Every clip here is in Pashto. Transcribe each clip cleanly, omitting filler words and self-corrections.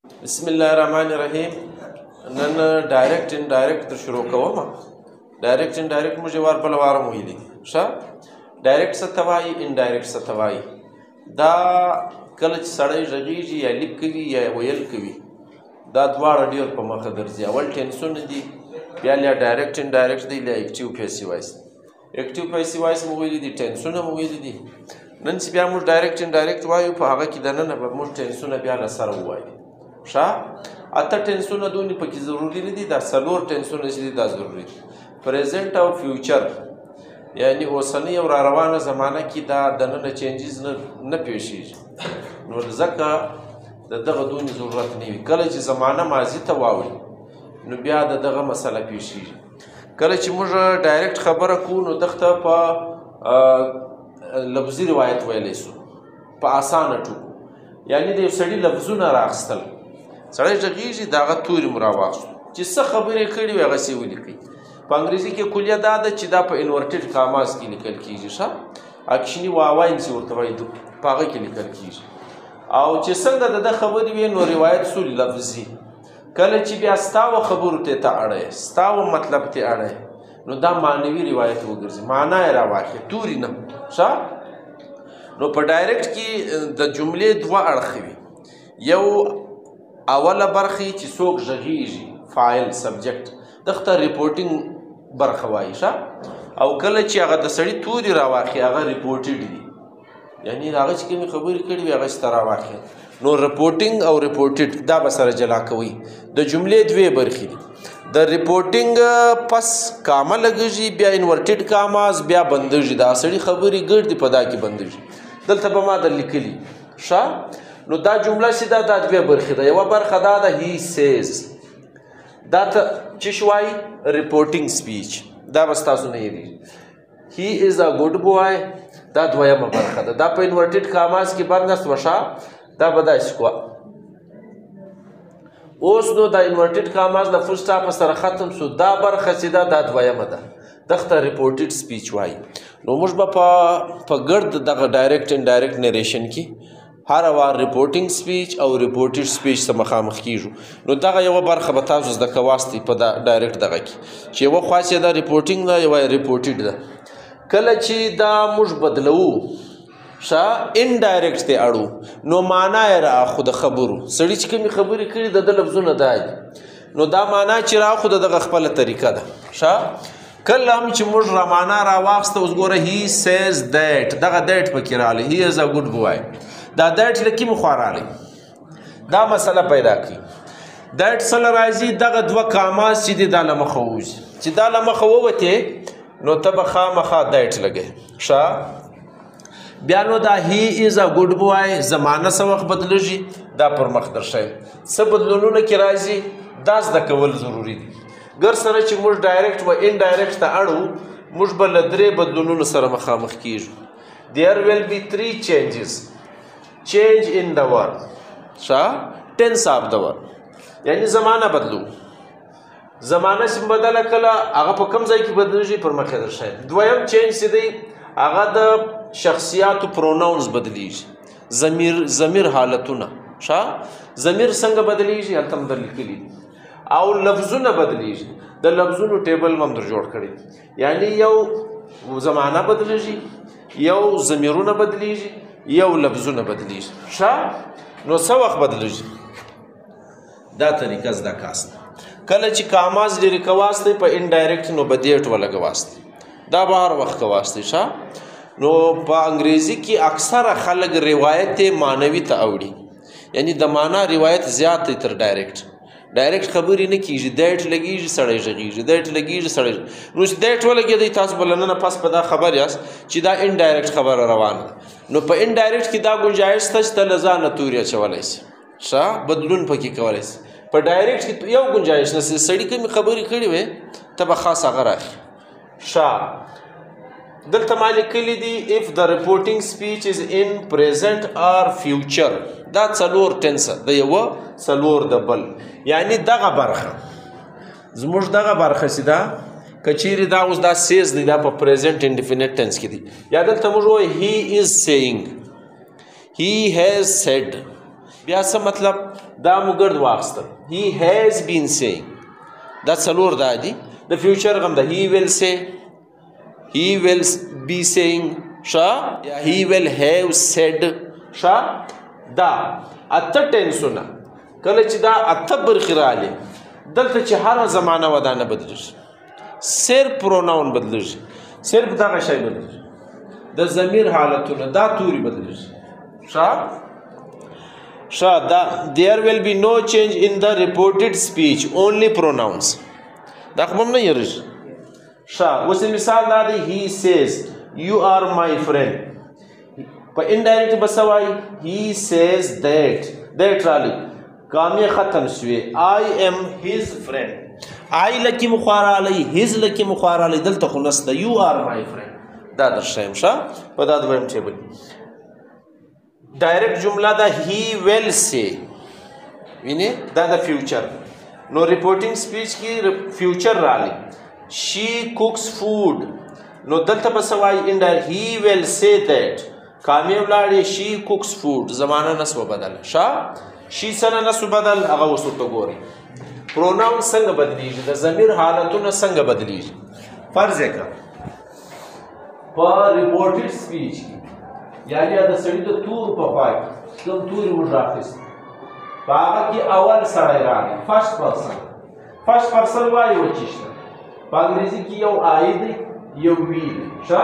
بسم الله الرحمن الرحیم. نن ډایرکټ ان ډایرکټ تر شروع کوم. ډایرکټ ان ډایرکټ مو جوار په لوارم ویلي ښه. ډایرکټ څه ته وایي، ان ډایرکټ څه ته وایي. دا کله چې سړی غږیږي یا لیک کوي یا ویل کوي، دا دواړه ډېر په مخه درځي. اول ټینسونه دي، بیا له ډایرکټ ان ډایرکټ دی، له اکټیو پیسیو وایس. اکټیو پیسیو وایس مو ویلي دي، ټینسونه مو ویلي دي. نن چې بیا موږ ډایرکټ ان ډایرکټ وایو، په هغه کې دننه به موږ ټینسونه بیا له سره ووایو ښه. اته ټینسونه دونې پکې ضروري نه دي، دا څلور ټینسونه چې دي دا ضروري دي. پریزنټ او فیوچر یعنی اوسنۍ او را روانه زمانه کې دا دننه چینجز نه پیښیږي، نو ځکه د دغه دونې ضرورت نه وي. کله چې زمانه ماضي ته واوړي نو بیا د دغه مسله پیښیږي. کله چې موږ ډایرکټ خبره کوو نو دغه په لفظي روایت ویلی سو، په اسانه ټکو، یعنی د یو سړي لفظونه راخیستل. سړی غږیږي، د هغه توري مو راواخیستو چې څه خبرې کړي وي هغسې ولیکئ. په انګریزي کې کلیه دا ده چې دا په انورټډ کاماز کې لیکل کېږي ښه. اکشني واواین چې ورته وایي په هغه کې لیکل کېږي. او چې څنګه د ده خبرې وي نو روایت سو لفظي. کله چې بیا ستاوه خبرو ته اړی، ستاوه مطلب ته اړی، نو دا معنوي روایت وګرځي، معنا یې راواخلي، توري نه ښه. نو په ډایرکټ کې د جملې دوه اړخې وي. یو اوله برخه چې څوک غږیږي، فاعل سبجیکټ، دغه ته ریپورټینګ برخه وایي ښه. او کله چې هغه د سړي توري راواخلي هغه ریپورټډ دي، یعنی هغه چې کومې خبرې کړي وي هغه ته راواخلي. نو ریپورټینګ او ریپورټډ دا به سره جلا کوي. د جملې دوې برخې دي. د ریپورټینګ پس کامه لګېږي، بیا انورټډ کاماز، بیا بندېږي. دا سړي خبرې ګرځي په دا کې بندېږي. دلته به ما در لیکلي ښه. نو دا جمله چې دا دوې برخې ده. یوه برخه دا ده هی سیز، دا ته چې شوایي ریپورټینګ سپیچ، دا به ستاسو نه هېرېږي. هی از ا ګوډ بوای، دا دویمه برخه ده. دا په انورټډ کاماز کې بنده شوه ښه. دا به داسې کوه. اوس نو دا انورټډ کاماز له فل سټاپ سره ختم شو. دا برخه چې ده دا دویمه ده، دغه ته ریپورټډ سپیچ وایي. نو موږ به په ګرد دغه ډایرکټ ان ډایرکټ نریشن کې هر وار ریپورټینګ سپیچ او ریپورټډ سپیچ ته مخامخ کیږو. نو دغه یوه برخه به تاسو زده کواستی په ډایرکټ دغه کې چې یوه خاص یې دا ریپورټینګ ده، یوه رپورټډ ده. کله چې دا موږ بدلوو ښه، ان ډایرکټ ته اړو، نو معنا یې راخو د خبرو. سړي چې کومې خبرې کړي د ده لفظونه دا دي، نو دا معنا چې راخو د دغه خپله طریقه ده ښه. کله هم چې موږ را معنا راواخسته، اوس ګوره هی سیز دیټ، دغه دیټ پکې راغلی، هی از ا ګوډ بوای. دا دیټ له کومې خوا راغلی، دا مسله پیدا کړي. دیټ سره راځي دغه دوه کاماز چې دي دا له مخه ووځي. چې دا له مخه ووتې نو ته به خامخا دیټ لګې ښه. بیا نو دا هی از ا ګوډ بوای زمانه څه وخت بدلېږي، دا پر مخ درشئ. څه بدلونونه کې راځي دا زده کول ضروري دي. ګر سره چې موږ ډایرکټ و ان ډایرکټ ته اړو، موږ به له درې بدلونونو سره مخامخ کیږو. there will be 3 changes. change in the word ښه، tense of the word، یعنی زمانه بدلو. زمانه چې بدله کله هغه په کوم ځای کې بدلېږي، پر مخ درشئ. دویم چینج چې دی هغه د شخصیاتو پروناونز بدلیږي، ضمیر حالتونه ښه. ضمیر څنګه بدلیږي هلته هم در لیکلي دي. او لفظونه بدلیږي، د لفظونو ټیبل هم در جوړ کړی. یعنی یو زمانه بدلیږي، یو ضمیرونه بدلیږي، یو لفظونه بدلیږي ښه. نو څه وخت بدلیږي دا طریقه زده کاست. کله چې کاماز لرې کواستی په ان ډایرکټ نو به دیټ ولګواستی، دا به هر وخت کواستی ښه. نو په انګریزي کې اکثره خلک روایت معنوي ته اوړي، یعنی د معنا روایت زیات دی تر ډایرکټ. ډایرکټ خبرې نه کېږي، دیټ لګېږي سړی غږېږي، دیټ لګېږي سړی. نو چې دیټ ولګېدی تاسو به له ننه پس په دا خبر یاست چې دا ان ډایرکټ خبره روانه ده. نو په ان ډایرکټ کې دا ګنجایش شته چې ته له ځانه توري اچولی شي ښه، بدلون پکې کولی شي. په ډایرکټ کې یو ګنجایش نشته، سړي کومې خبرې کړي وې ته به خاص هغه راخلي ښه. دلته ما لیکلي دي if the reporting speech is in present or future، دا څلور ټنسه د یوه څلور د بل، یعنی دغه برخه زموږ دغه برخه چې ده که چیرې دا اوس دا سیز دی، دا په پریزنټ انډیفینټ ټنس کې دی. یا دلته موږ وایو هی از سیینګ، هی هیز سیډ. بیا څه مطلب، دا مو ګرد واخیستل he has been saying دا څلور دا دي د فیوچر غم ده he will say he will be saying شا یا he will have said شا دا اته ټینسونه کله چې دا اته برخې راغلې دلته چې هره زمانه ودانه بدلېږي صرف پروناون بدلېږي صرف دغه شی بدلېږي د ضمیر حالتونه دا توري بدلېږي شا دا there will be no change in the reported speech only pronouns دا خو هم نه یېږي شا اوس مثال دا دی he says you are my friend په indirect به څه وایي he says that رالی کامې ختم سوې I am his friend I لکې مخوارالی his لکې مخوارالی دلته خو نسته you are my friend دا در شایم شا په دا دویم ټیبل ډایرکټ جمله ده he will say وینې دا د فیوچر نو ریپورټینګ سپیچ کې فیوچر رالی she cooks food نو دلته به څه وایي انډایرکټ he will say that کامیاب لاړې she cooks food زمانه نسو بدل شا she سره نسو بدل هغه اوس ورته ګورئ پروناون څنګه بدلیږي د ضمیر حالتونه څنګه بدلیږي فرض یې کړه په ریپورټډ سپیچ کې یعنی د سړي د تور په خوا کې کوم توري موږ راخیست په هغه کې اول سړی راغی فرسټ پرسن وایي وچی شته په انګریزي کې یو آی دی یو وی دی ښه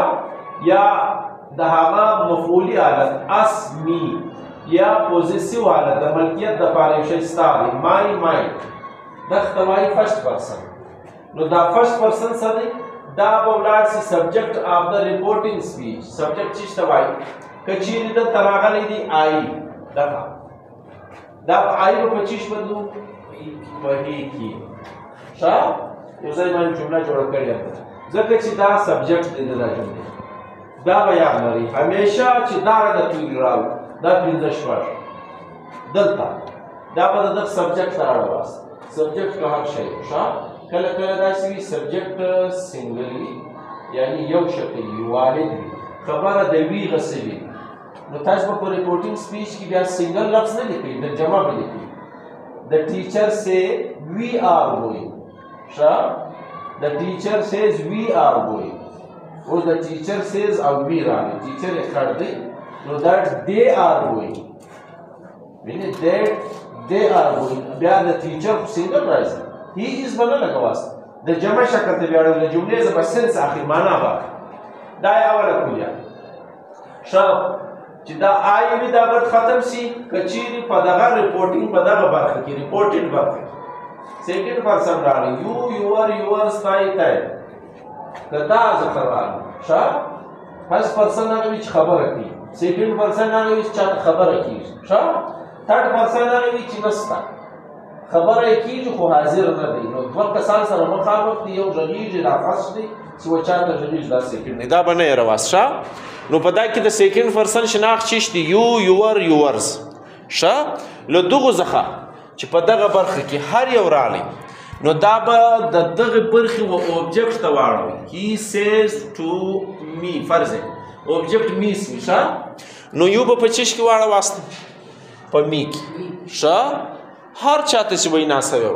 یا د هغه مفعولي حالت اس می یا پوزیسیو حالت د ملکیت دپاره یو شی ستا دی مای دغه ته وایي فرسټ پرسن نو دا فرسټ پرسن څه دی دا به ولاړ سي سبجیکټ آف د ریپورټینګ سپیچ سبجیکټ چې ته وایي که چیرې دلته راغلی دی آی دغه دا په آی به په چیش بدلو په هی کې ښه یو ځای باندې جمله جوړه کړې ده ځکه چې دا سبجیکټ دی د دا جملې دا به یاد لري همیشه چې دا رنګه توري راوړي دا پنځه شپږ دلته دا به د دغه سبجیکټ ته راوړاست سبجیکټ که هر شی ښه کله کله داسې وي سبجیکټ سنګل وي یعنی یو شکل وي واحد وي خبره د وي غسې وي نو تاسو به په ریپورټینګ سپیچ کې بیا سنګل لفظ نه لیکئ د جمع به لیکئ د ټیچر سے وی آر گوئنګ ښه د ټیچر سیز وی آر گوئنګ اوس د ټیچر سیز او وی راغی ټیچر یې کړ دی نو دیټ دے آر گوئنګ وینئ دیټ دے آر گوئنګ بیا د ټیچر سنګل راځي he is بنا لګواست د جمع شکل ته بیا د جملې ز بسنس اخر معنا با دا اوله کلیه شو چې دا آی وی دا غټ ختم سي کچيري په دغه ریپورټینګ په دغه برخه کې ریپورټډ برخه سیکنډ پرسن راغلی یور ستای تای کدا ذکر راغلی شو فرست پرسن راغلی چې خبره کوي سیکنډ پرسن راغلی چې خبره کوي شو تھرد پرسن راغلی چې نستا خبره کیږي خو حاضر نه دی نو دوه کسان سره مخامخ دي یو غږیږي راخص دی چې و چاته غږیږي دا سیکنډ دا به نه رواست نو په دا کې د سیکنډ پرسن شناخت چیش دی یور یورز ښه له دغو څخه چې په دغه برخه کې هر یو راغلی نو دا به د دغه برخې و اوبجیکټ ته واړوي he says to me فرض اوبجیکټ میس وي ښه نو یو به په چیش کې واړواست په می کې ښه هر چاته چې وینا سوی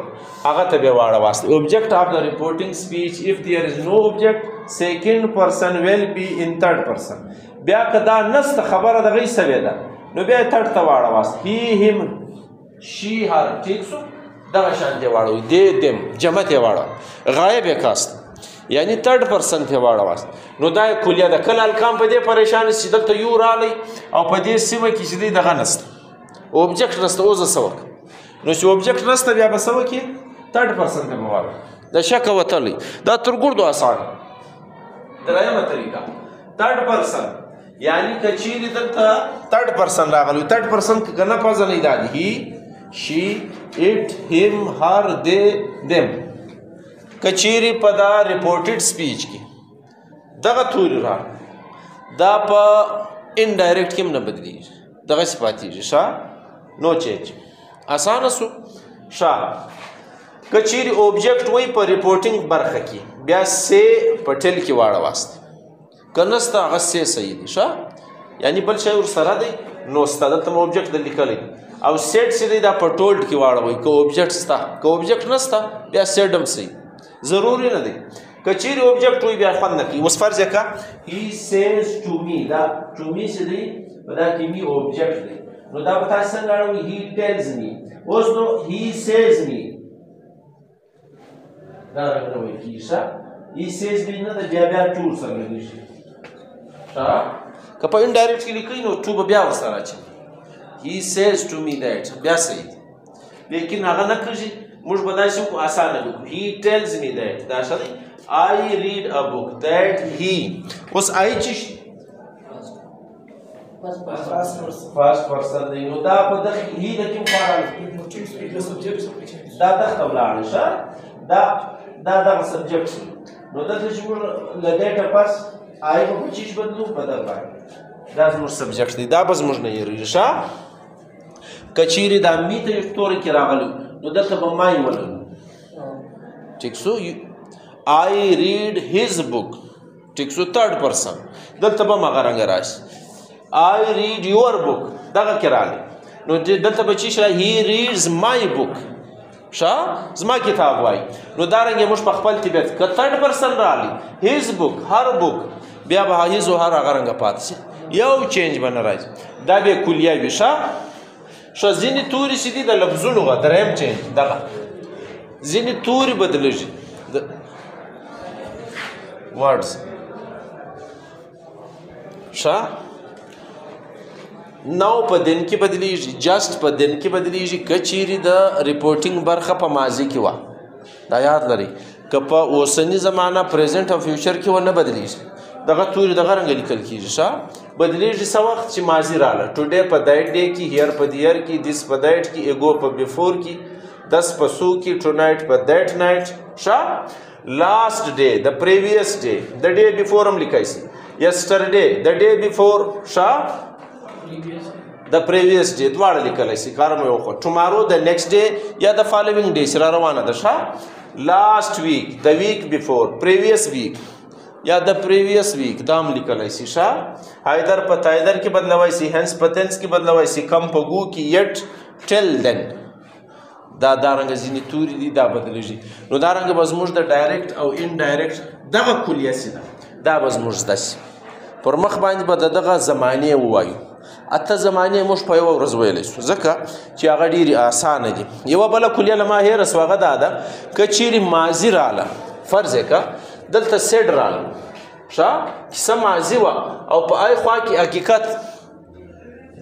هغه ته بیا واړواست object of the reporting speech if there is no object second person will be in third person بیا که دا نسته خبره دغه سوی ده نو بیا third ته واړواست he him she her ټیک شو دغه شان دی واړوي they them جمع ته واړو غایب یې کاست یعنی third person ته واړواست نو دا کلیه ده کله الکام په دې پریشان چې دلته یو رالی او په دې سیمه کې چې دی دغه نسته object نسته اوس څه وکړه نو چې اوبجیکټ نسته بیا به څه وکړي تھرډ پرسن ته به واړوي د شک وتلی دا تر ګردو اسان درېیمه طریقه تھرډ پرسن یعنی که چیرې دلته تھرډ پرسن راغلی تھرډ پرسن که نه پزه نه دا دی he she it him her they them که چیرې په دا ریپورټډ سپیچ کې دغه توري راغلی دا په انډایرکټ کې هم نه بدلیږي دغسې پاتېږي ښه نو چینج اسانه سو شا کچيري اوبجیکټ وای په ریپورټینګ برخه کې بیا سه پټل کې واړواست کنهستا هغه سه صحیح دي شا یعنی بل شی ور سره دی نو ستادت ته اوبجیکټ د لیکلې او سیټ چې دی دا په ټولډ کې واړوئ که اوبجیکټ شته که اوبجیکټ نشته بیا سیټ هم صحیح ضروري نه دی که چیرې اوبجیکټ وي بیا خوند نه کوي اوس فرض یې کړه هی سیز ټو می دا ټو می چې دی په دا کې می اوبجیکټ دی نو دا به تاسو څنګه اړوئ هی ټیلز می اوس نو هی سیز می دا رنګه وایي کېږي ښه هی سیز می نه ده بیا ټول سره لګېږي ښه که په انډایرکټ کې لیکئ نو ټو به بیا ورسره اچوي He says to me that بیا صحیح لیکن هغه نه کېږي موږ به داسې وکړو اسانه وکړو he tells me that دا ښه دی I read a book that he اوس I چې شي first person دی نو دا په دغه he د کوم خوا راغلی دا دغه ته ولاړې ښه دا دغه سبجیکټ نو دلته چې موږ له دې ټپس I به په چیش بدلو په دغه باندې دا زموږ سبجیکټ دی دا به زموږ نه هېرېږي ښه که چیرې دا می ته یو توري کې راغلی نو دلته به مای ولرو ټیک شو I read his book ټیک شو third person دلته به هم هغه رنګه راشي I read your book دغه کې راغلی نو دلته به چی شي he reads my book ښه زما کتاب وایي نو دا رنګې موږ په خپل طبیعت که third person راغلی his book her book بیا به his او her هغه رنګه پاتې شي یو چینج به نه راځي دا بیا کلیه وي ښه ښه ځینې توري چې دي د لفظونو غه دریم چینج دغه ځینې توري بدلېږي words ښه نو په دن کې بدلېږي جسټ په دن کې بدلېږي که چیرې د ریپورټینګ برخه په ماضي کې وه دا یاد لرئ که په اوسني زمانه پریزنټ او فیوچر کې ونه بدلېږي دغه توري دغه رنګه لیکل کېږي ښه بدلېږي څه وخت چې ماضي راغله ټوډے په دیټ ډے کې هیر په دیئر کې دیس په دیټ کې ایګو په بیفور کې دس په سو کې ټو نایټ په دیټ نایټ ښه لاست ډے د پریویس ډے د ډے بیفور هم لیکای شي یسټرډے د ډے بیفور ښه د پریویس ډے دواړه لیکلی شي کار مې وکړو ټمارو د نیکسټ ډے یا د فالوینګ ډے چې را روانه ده ښه لاست ویک د ویک بیفور پریویس ویک یا د پریویس ویک دا هم لیکلی شي ښه هایدر په تایدر کې بدلوی شي هنس په تنس کې بدلوی شي کم په ګو کې یټ ټل دن دا رنګه ځینې توري دي دا بدلېږي نو دا رنګه به زموږ د ډایرکټ او انډایرکټ دغه کلیه چې ده دا به زموږ زده شي پر مخ باندې به د دغه زمانې ووایو اته زمانې موږ په یوه ورځ ویلی شو ځکه چې هغه ډېرې اسانه دي یوه بله کلیه له ما هېره سو هغه دا ده که چیرې ماضي راغله فرض یې که دلته سیډ راغله ښه کیسه ماضي وه او په ای خوا کې حقیقت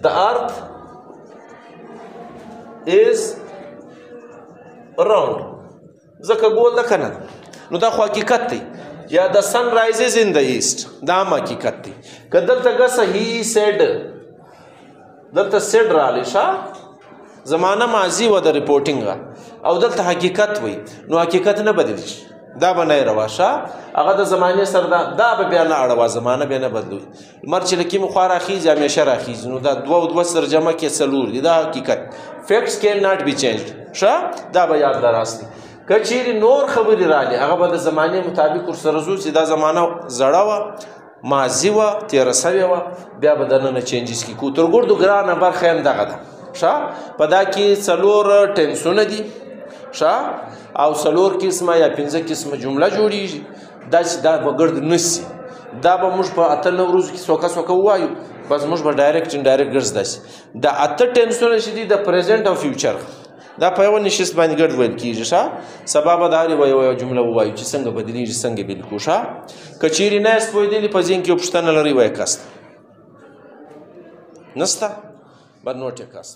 د ارت از راوند ځکه ګول ده که نه نو دا خو حقیقت دی یا د سن رایزز ان د ایسټ دا هم حقیقت دی که دلته ګسه هی سیډ دلته سیډ راغلی ښه زمانه ماضي وه د ریپورټینګ او دلته حقیقت وی نو حقیقت نه بدلېږي دا به نه یې روا ښه هغه د زمانې سره دا به بیا نه اړوه زمانه بیا نه بدلوي لمر چې له کومې خوا راخیږي همیشه راخیږي نو دا دوه او دوه سره جمع کې څلور دي دا حقیقت فیکټس کین ناټ بي چینجډ ښه دا به یاد لراستي که چیرې نور خبرې راغلې هغه به د زمانې مطابق ورسره ځو چې دا زمانه زړه وه ماضي وه تېره سوې وه بیا به دننه چینجز کړي کو تر ګردو ګرانه برخه هم دغه ده ښه په دا کې څلور ټینسونه دي ښه او څلور قسمه یا پنځه قسمه جمله جوړیږي دا چې دا به ګرد نشي دا به موږ په اته نو ورځو کې څوکه څوکه ووایو بس موږ به ډایرکټ انډایرکټ ګرځدا شي د اته ټینسونه چې دي د پریزنټ او فیوچر دا په یوه نشست باندې ګډ ویل کېږي ښه سبا به د هرې به یوه جمله ووایو چې څنګه بدلېږي څنګه به لیکو ښه که چیرې نه یاست پوهېدلي په ذهن کې یو پوښتنه لرئ وایه کست نسته بد نوټ یې کست